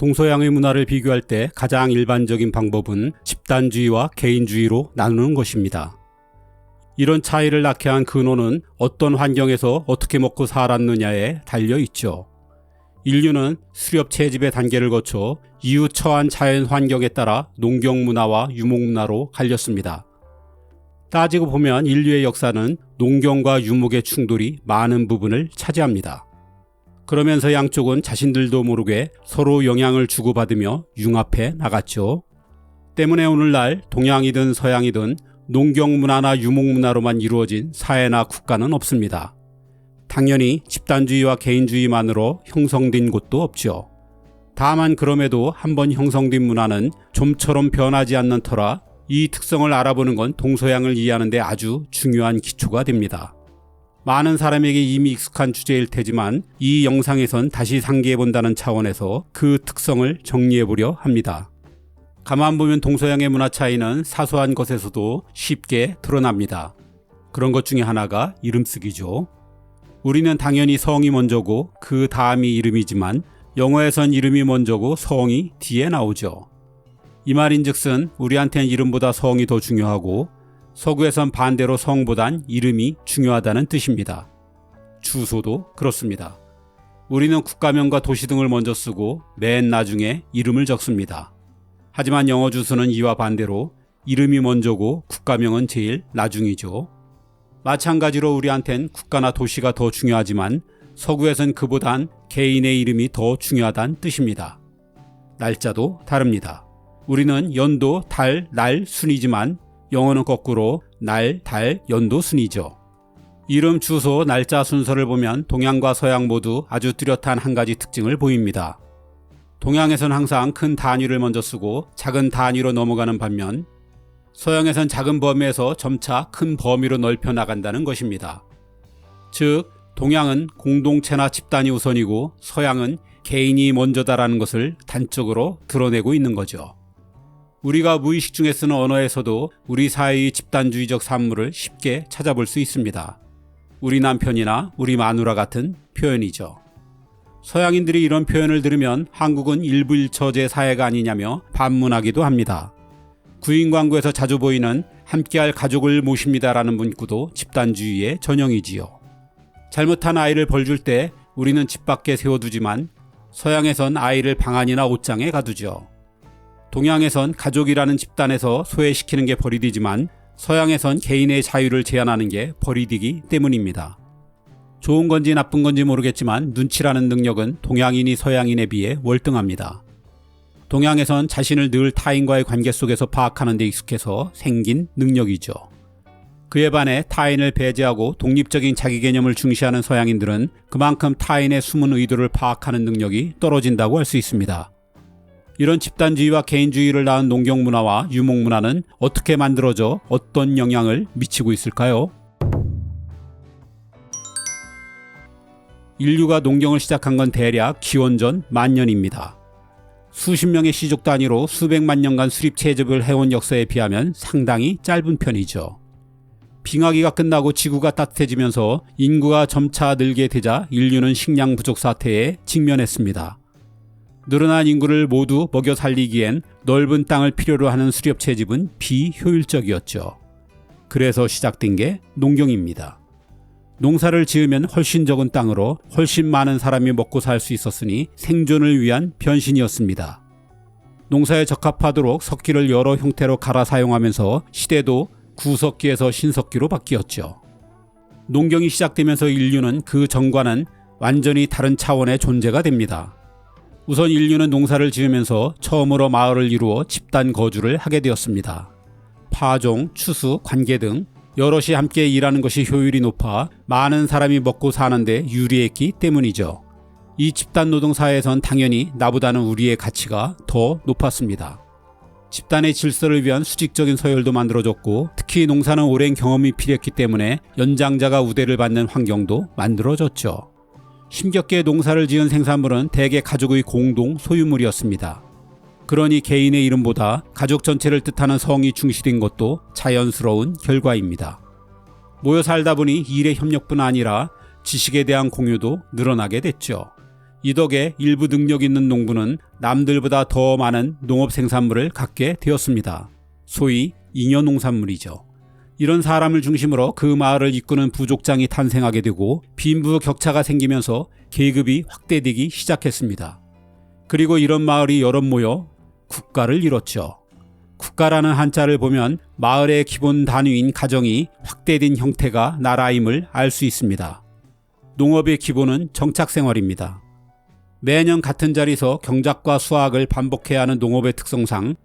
동서양의 문화를 비교할 때 가장 일반적인 방법은 집단주의와 개인주의로 나누는 것입니다. 이런 차이를 낳게 한 근원은 어떤 환경에서 어떻게 먹고 살았느냐에 달려 있죠. 인류는 수렵 채집의 단계를 거쳐 이후 처한 자연 환경에 따라 농경 문화와 유목 문화로 갈렸습니다. 따지고 보면 인류의 역사는 농경과 유목의 충돌이 많은 부분을 차지합니다. 그러면서 양쪽은 자신들도 모르게 서로 영향을 주고받으며 융합해 나갔죠. 때문에 오늘날 동양이든 서양이든 농경 문화나 유목 문화로만 이루어진 사회나 국가는 없습니다. 당연히 집단주의와 개인주의만으로 형성된 곳도 없죠. 다만 그럼에도 한번 형성된 문화는 좀처럼 변하지 않는 터라 이 특성을 알아보는 건 동서양을 이해하는 데 아주 중요한 기초가 됩니다. 많은 사람에게 이미 익숙한 주제일 테지만 이 영상에선 다시 상기해본다는 차원에서 그 특성을 정리해보려 합니다. 가만 보면 동서양의 문화 차이는 사소한 것에서도 쉽게 드러납니다. 그런 것 중에 하나가 이름쓰기죠. 우리는 당연히 성이 먼저고 그 다음이 이름이지만 영어에선 이름이 먼저고 성이 뒤에 나오죠. 이 말인즉슨 우리한테는 이름보다 성이 더 중요하고 서구에선 반대로 성보단 이름이 중요하다는 뜻입니다. 주소도 그렇습니다. 우리는 국가명과 도시 등을 먼저 쓰고 맨 나중에 이름을 적습니다. 하지만 영어 주소는 이와 반대로 이름이 먼저고 국가명은 제일 나중이죠. 마찬가지로 우리한텐 국가나 도시가 더 중요하지만 서구에선 그보단 개인의 이름이 더 중요하다는 뜻입니다. 날짜도 다릅니다. 우리는 연도, 달, 날 순이지만 영어는 거꾸로 날, 달, 연도 순이죠. 이름, 주소, 날짜 순서를 보면 동양과 서양 모두 아주 뚜렷한 한 가지 특징을 보입니다. 동양에선 항상 큰 단위를 먼저 쓰고 작은 단위로 넘어가는 반면 서양에선 작은 범위에서 점차 큰 범위로 넓혀 나간다는 것입니다. 즉, 동양은 공동체나 집단이 우선이고 서양은 개인이 먼저다라는 것을 단적으로 드러내고 있는 거죠. 우리가 무의식 중에 쓰는 언어에서도 우리 사회의 집단주의적 산물을 쉽게 찾아볼 수 있습니다. 우리 남편이나 우리 마누라 같은 표현이죠. 서양인들이 이런 표현을 들으면 한국은 일부일처제 사회가 아니냐며 반문하기도 합니다. 구인 광고에서 자주 보이는 함께할 가족을 모십니다라는 문구도 집단주의의 전형이지요. 잘못한 아이를 벌줄 때 우리는 집 밖에 세워두지만 서양에선 아이를 방 안이나 옷장에 가두죠. 동양에선 가족이라는 집단에서 소외시키는 게 버리디지만 서양에선 개인의 자유를 제한하는 게 버리디기 때문입니다. 좋은 건지 나쁜 건지 모르겠지만 눈치라는 능력은 동양인이 서양인에 비해 월등합니다. 동양에선 자신을 늘 타인과의 관계 속에서 파악하는 데 익숙해서 생긴 능력이죠. 그에 반해 타인을 배제하고 독립적인 자기 개념을 중시하는 서양인들은 그만큼 타인의 숨은 의도를 파악하는 능력이 떨어진다고 할 수 있습니다. 이런 집단주의와 개인주의를 낳은 농경 문화와 유목 문화는 어떻게 만들어져 어떤 영향을 미치고 있을까요? 인류가 농경을 시작한 건 대략 기원전 10,000년입니다. 수십 명의 시족 단위로 수백만 년간 수립 채집을 해온 역사에 비하면 상당히 짧은 편이죠. 빙하기가 끝나고 지구가 따뜻해지면서 인구가 점차 늘게 되자 인류는 식량 부족 사태에 직면했습니다. 늘어난 인구를 모두 먹여 살리기엔 넓은 땅을 필요로 하는 수렵 채집은 비효율적이었죠. 그래서 시작된 게 농경입니다. 농사를 지으면 훨씬 적은 땅으로 훨씬 많은 사람이 먹고 살 수 있었으니 생존을 위한 변신이었습니다. 농사에 적합하도록 석기를 여러 형태로 갈아 사용하면서 시대도 구석기에서 신석기로 바뀌었죠. 농경이 시작되면서 인류는 그 전과는 완전히 다른 차원의 존재가 됩니다. 우선 인류는 농사를 지으면서 처음으로 마을을 이루어 집단 거주를 하게 되었습니다. 파종, 추수, 관계 등 여럿이 함께 일하는 것이 효율이 높아 많은 사람이 먹고 사는데 유리했기 때문이죠. 이 집단 노동 사회에선 당연히 나보다는 우리의 가치가 더 높았습니다. 집단의 질서를 위한 수직적인 서열도 만들어졌고 특히 농사는 오랜 경험이 필요했기 때문에 연장자가 우대를 받는 환경도 만들어졌죠. 힘겹게 농사를 지은 생산물은 대개 가족의 공동 소유물이었습니다. 그러니 개인의 이름보다 가족 전체를 뜻하는 성이 중시된 것도 자연스러운 결과입니다. 모여 살다 보니 일의 협력뿐 아니라 지식에 대한 공유도 늘어나게 됐죠. 이 덕에 일부 능력 있는 농부는 남들보다 더 많은 농업 생산물을 갖게 되었습니다. 소위 잉여농산물이죠. 이런 사람을 중심으로 그 마을을 이끄는 부족장이 탄생하게 되고 빈부격차가 생기면서 계급이 확대되기 시작했습니다. 그리고 이런 마을이 여럿 모여 국가를 이뤘죠. 국가라는 한자를 보면 마을의 기본 단위인 가정이 확대된 형태가 나라임을 알 수 있습니다. 농업의 기본은 정착생활입니다. 매년 같은 자리에서 경작과 수확을 반복해야 하는 농업의 특성상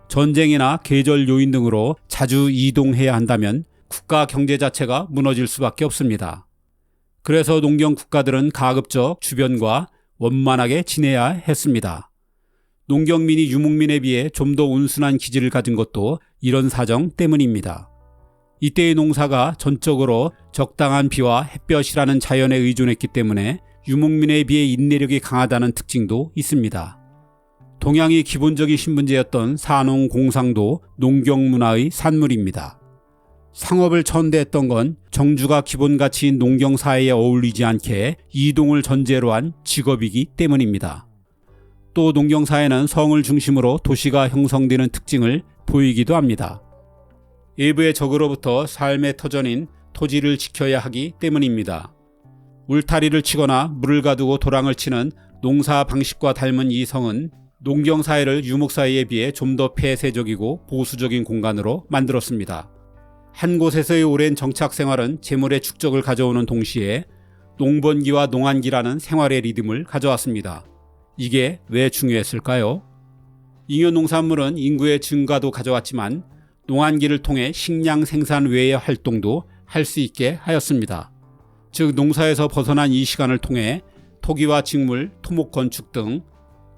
전쟁이나 계절 요인 등으로 자주 이동해야 한다면 국가 경제 자체가 무너질 수밖에 없습니다. 그래서 농경 국가들은 가급적 주변과 원만하게 지내야 했습니다. 농경민이 유목민에 비해 좀 더 온순한 기질을 가진 것도 이런 사정 때문입니다. 이때의 농사가 전적으로 적당한 비와 햇볕이라는 자연에 의존했기 때문에 유목민에 비해 인내력이 강하다는 특징도 있습니다. 동양의 기본적인 신분제였던 산농공상도 농경문화의 산물입니다. 상업을 천대했던 건 정주가 기본 가치인 농경사회에 어울리지 않게 이동을 전제로 한 직업이기 때문입니다. 또 농경사회는 성을 중심으로 도시가 형성되는 특징을 보이기도 합니다. 외부의 적으로부터 삶의 터전인 토지를 지켜야 하기 때문입니다. 울타리를 치거나 물을 가두고 도랑을 치는 농사 방식과 닮은 이 성은 농경사회를 유목사회에 비해 좀 더 폐쇄적이고 보수적인 공간으로 만들었습니다. 한 곳에서의 오랜 정착생활은 재물의 축적을 가져오는 동시에 농번기와 농한기라는 생활의 리듬을 가져왔습니다. 이게 왜 중요했을까요? 잉여농산물은 인구의 증가도 가져왔지만 농한기를 통해 식량 생산 외의 활동도 할 수 있게 하였습니다. 즉 농사에서 벗어난 이 시간을 통해 토기와 직물, 토목 건축 등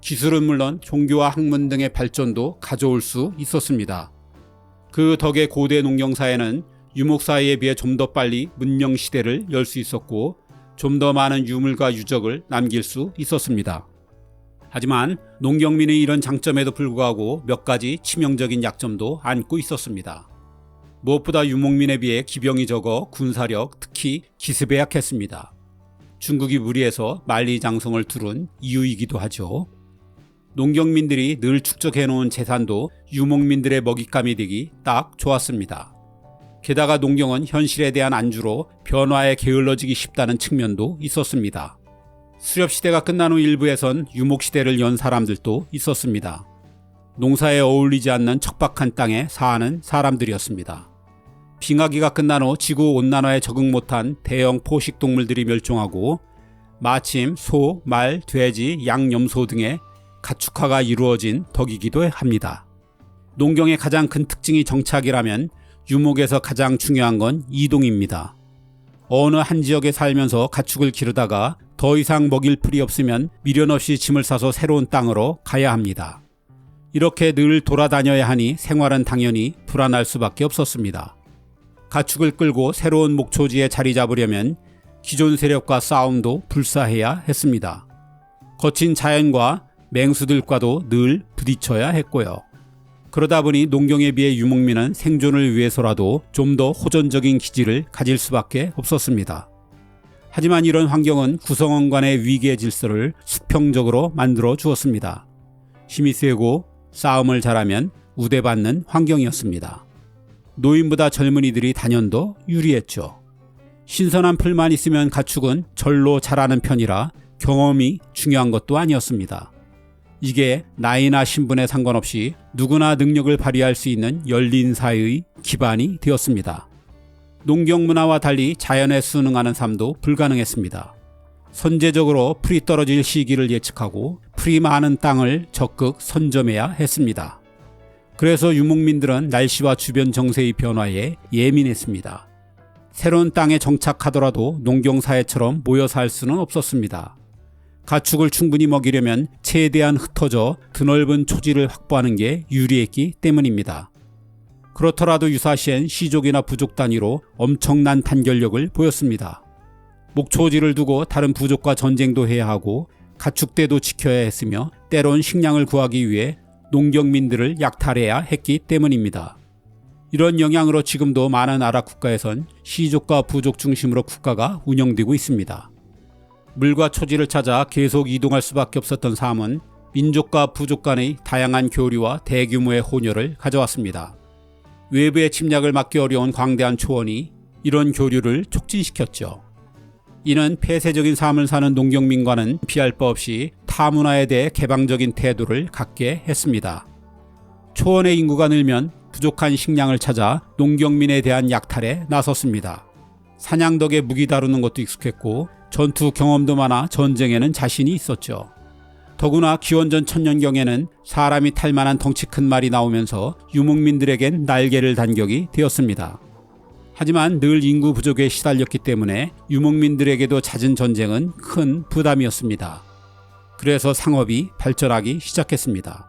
기술은 물론 종교와 학문 등의 발전도 가져올 수 있었습니다. 그 덕에 고대 농경사회는 유목사회에 비해 좀 더 빨리 문명시대를 열 수 있었고 좀 더 많은 유물과 유적을 남길 수 있었습니다. 하지만 농경민의 이런 장점에도 불구하고 몇 가지 치명적인 약점도 안고 있었습니다. 무엇보다 유목민에 비해 기병이 적어 군사력, 특히 기습에 약했습니다. 중국이 무리해서 만리장성을 두른 이유이기도 하죠. 농경민들이 늘 축적해놓은 재산도 유목민들의 먹잇감이 되기 딱 좋았습니다. 게다가 농경은 현실에 대한 안주로 변화에 게을러지기 쉽다는 측면도 있었습니다. 수렵시대가 끝난 후 일부에선 유목시대를 연 사람들도 있었습니다. 농사에 어울리지 않는 척박한 땅에 사는 사람들이었습니다. 빙하기가 끝난 후 지구온난화에 적응 못한 대형 포식동물들이 멸종하고 마침 소, 말, 돼지, 양, 염소 등의 가축화가 이루어진 덕이기도 합니다. 농경의 가장 큰 특징이 정착이라면 유목에서 가장 중요한 건 이동입니다. 어느 한 지역에 살면서 가축을 기르다가 더 이상 먹일 풀이 없으면 미련 없이 짐을 싸서 새로운 땅으로 가야 합니다. 이렇게 늘 돌아다녀야 하니 생활은 당연히 불안할 수밖에 없었습니다. 가축을 끌고 새로운 목초지에 자리 잡으려면 기존 세력과 싸움도 불사해야 했습니다. 거친 자연과 맹수들과도 늘 부딪혀야 했고요. 그러다 보니 농경에 비해 유목민은 생존을 위해서라도 좀 더 호전적인 기질을 가질 수밖에 없었습니다. 하지만 이런 환경은 구성원 간의 위계 질서를 수평적으로 만들어 주었습니다. 힘이 세고 싸움을 잘하면 우대받는 환경이었습니다. 노인보다 젊은이들이 단연도 유리했죠. 신선한 풀만 있으면 가축은 절로 자라는 편이라 경험이 중요한 것도 아니었습니다. 이게 나이나 신분에 상관없이 누구나 능력을 발휘할 수 있는 열린 사회의 기반이 되었습니다. 농경 문화와 달리 자연에 순응하는 삶도 불가능했습니다. 선제적으로 풀이 떨어질 시기를 예측하고 풀이 많은 땅을 적극 선점해야 했습니다. 그래서 유목민들은 날씨와 주변 정세의 변화에 예민했습니다. 새로운 땅에 정착하더라도 농경사회처럼 모여 살 수는 없었습니다. 가축을 충분히 먹이려면 최대한 흩어져 드넓은 초지를 확보하는 게 유리했기 때문입니다. 그렇더라도 유사시엔 시족이나 부족 단위로 엄청난 단결력을 보였습니다. 목초지를 두고 다른 부족과 전쟁도 해야 하고 가축대도 지켜야 했으며 때론 식량을 구하기 위해 농경민들을 약탈해야 했기 때문입니다. 이런 영향으로 지금도 많은 아랍 국가에선 시족과 부족 중심으로 국가가 운영되고 있습니다. 물과 초지를 찾아 계속 이동할 수밖에 없었던 삶은 민족과 부족 간의 다양한 교류와 대규모의 혼혈을 가져왔습니다. 외부의 침략을 막기 어려운 광대한 초원이 이런 교류를 촉진시켰죠. 이는 폐쇄적인 삶을 사는 농경민과는 피할 바 없이 타문화에 대해 개방적인 태도를 갖게 했습니다. 초원의 인구가 늘면 부족한 식량을 찾아 농경민에 대한 약탈에 나섰습니다. 사냥 덕에 무기 다루는 것도 익숙했고 전투 경험도 많아 전쟁에는 자신이 있었죠. 더구나 기원전 1000년경에는 사람이 탈 만한 덩치 큰 말이 나오면서 유목민들에겐 날개를 단 격이 되었습니다. 하지만 늘 인구 부족에 시달렸기 때문에 유목민들에게도 잦은 전쟁은 큰 부담이었습니다. 그래서 상업이 발전하기 시작했습니다.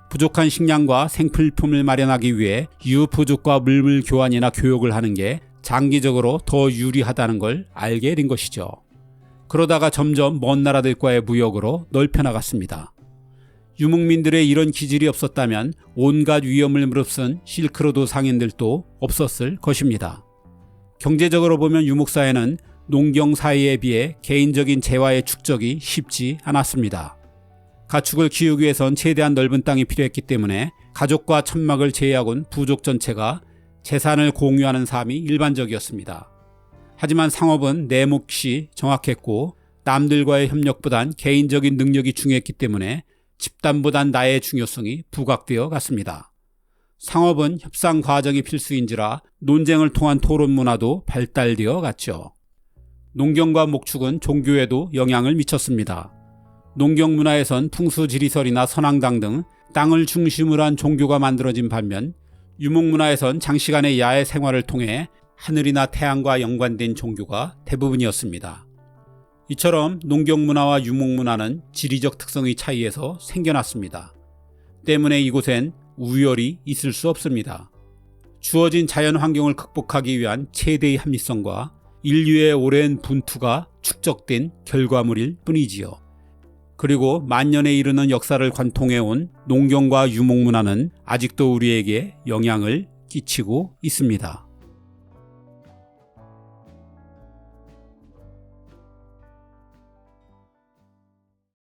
부족한 식량과 생필품을 마련하기 위해 유부족과 물물 교환이나 교역을 하는 게 장기적으로 더 유리하다는 걸 알게 된 것이죠. 그러다가 점점 먼 나라들과의 무역으로 넓혀나갔습니다. 유목민들의 이런 기질이 없었다면 온갖 위험을 무릅쓴 실크로드 상인들도 없었을 것입니다. 경제적으로 보면 유목사회는 농경사회에 비해 개인적인 재화의 축적이 쉽지 않았습니다. 가축을 키우기 위해선 최대한 넓은 땅이 필요했기 때문에 가족과 천막을 제외하곤 부족 전체가 재산을 공유하는 삶이 일반적이었습니다. 하지만 상업은 내 몫이 정확했고 남들과의 협력보단 개인적인 능력이 중요했기 때문에 집단보단 나의 중요성이 부각되어 갔습니다. 상업은 협상 과정이 필수인지라 논쟁을 통한 토론 문화도 발달되어 갔죠. 농경과 목축은 종교에도 영향을 미쳤습니다. 농경 문화에선 풍수지리설이나 선앙당 등 땅을 중심으로 한 종교가 만들어진 반면 유목 문화에선 장시간의 야외 생활을 통해 하늘이나 태양과 연관된 종교가 대부분이었습니다. 이처럼 농경 문화와 유목 문화는 지리적 특성의 차이에서 생겨났습니다. 때문에 이곳엔 우열이 있을 수 없습니다. 주어진 자연 환경을 극복하기 위한 최대의 합리성과 인류의 오랜 분투가 축적된 결과물일 뿐이지요. 그리고 만년에 이르는 역사를 관통해온 농경과 유목 문화는 아직도 우리에게 영향을 끼치고 있습니다.